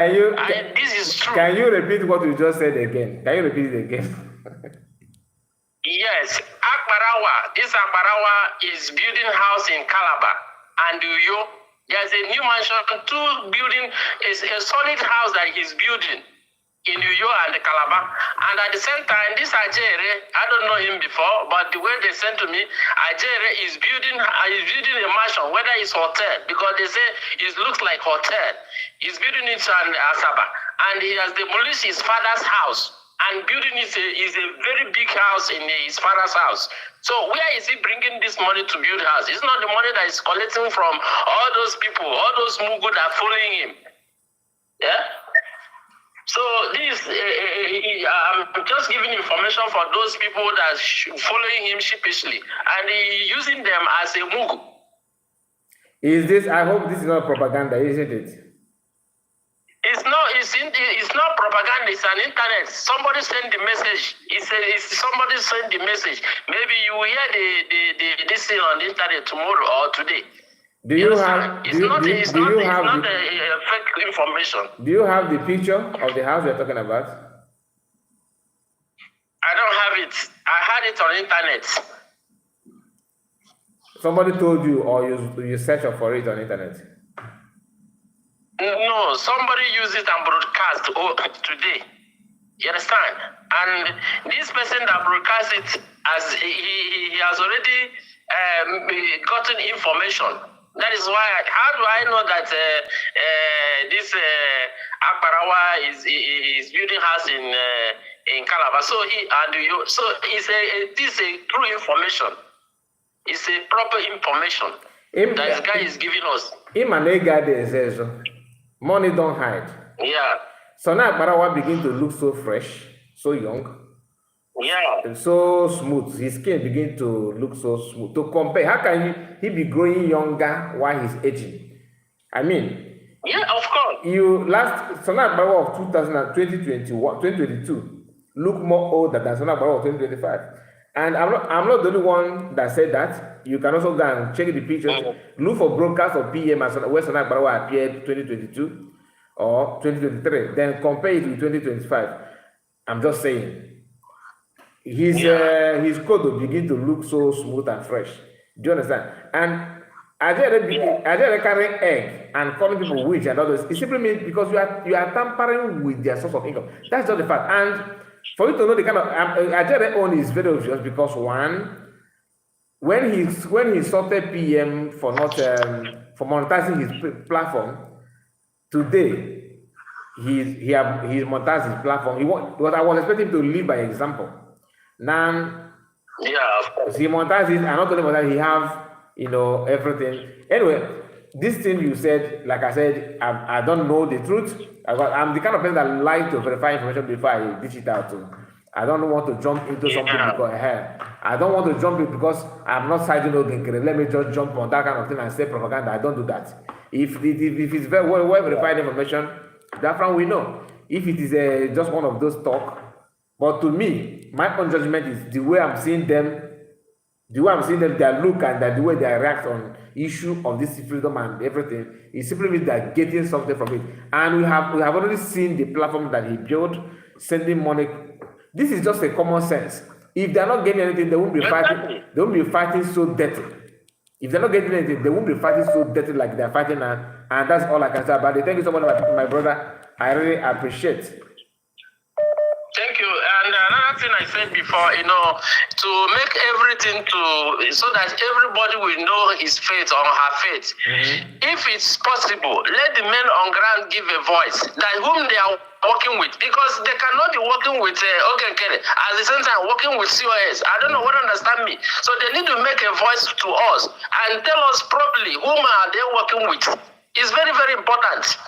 This is true. Can you repeat what you just said again? Can you repeat it again? Yes, this Akparawa is building house in Calabar and Uyo. There's a new mansion, a solid house that he's building in Uyo and Calabar. And at the same time, this Ajere, I don't know him before, but the way they sent to me, Ajere is building a mansion, whether it's hotel, because they say it looks like hotel. He's building it in Asaba, and he has demolished his father's house. And building is a very big house in his father's house. So where is he bringing this money to build house? It's not the money that he's collecting from all those people, all those Mugu that are following him. Yeah? So this, I'm just giving information for those people that are following him sheepishly. And using them as a Mugu. I hope this is not propaganda, isn't it? It's not propaganda, it's an internet. Somebody sent the message. Somebody sent the message. Maybe you will hear this thing on the internet tomorrow or today. It's not fake information. Do you have the picture of the house we're talking about? I don't have it. I had it on the internet. Somebody told you, or you search for it on the internet? No, somebody used it and broadcast today. You understand? And this person that broadcast it, he has already gotten information. That is why, how do I know that this Akparawa is building house in Calabar? So this is a true information. It's a proper information that this guy is giving us. Money don't hide. Yeah. So now Akparawa begin to look so fresh, so young. Yeah. And so smooth. His skin begin to look so smooth. To compare, how can he be growing younger while he's aging? I mean, yeah, of course. Sona Akparawa of 2022 look more older than Sona Akparawa of 2025. And I'm not the only one that said that. You can also go and check the pictures. Mm-hmm. Look for broadcast of PM where Sona Akparawa appeared 2022 or 2023. Then compare it with 2025. I'm just saying. His code will begin to look so smooth and fresh. Do you understand? And as they carrying egg and calling people witch and others, it simply means because you are tampering with their source of income. That's just the fact. And for you to know the kind of Ajere own is very obvious because one, when he sorted PM for not for monetizing his platform, today he monetized his platform. Because I was expecting him to lead by example. Now, yeah, of course. He monetizes it, and not only that, he have everything. Anyway, this thing you said, like I said, I don't know the truth. I'm the kind of person that likes to verify information before I dish it out. I don't want to jump into something because I don't want to jump in because I'm not citing Ogenkere. Let me just jump on that kind of thing and say propaganda. I don't do that. If it's very well verified information, that from we know. If it is just one of those talk. But to me, my own judgment is the way I'm seeing them, their look and the way they react on issue of this freedom and everything, it simply means they're getting something from it. And we have already seen the platform that he built, sending money. This is just a common sense. If they're not getting anything, they won't be fighting. They won't be fighting so dirty. If they're not getting anything, they won't be fighting so dirty like they're fighting now. And that's all I can say about it. Thank you so much, my brother. I really appreciate it. Thank you. And another thing I said before, to make everything so that everybody will know his faith or her faith. Mm-hmm. If it's possible, let the men on ground give a voice that whom they are working with, because they cannot be working with Ogenkere at the same time working with COS. I don't know what understand me. So they need to make a voice to us and tell us properly whom are they working with. It's very, very important.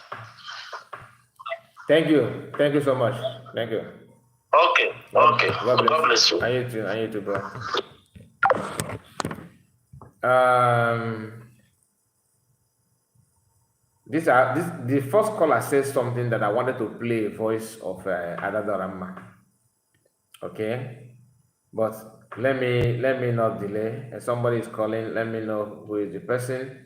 Thank you. Thank you so much. Thank you. Okay. God bless you. I need to, bro. The first caller says something that I wanted to play voice of Adadorama. Okay, but let me not delay. If somebody is calling, let me know who is the person.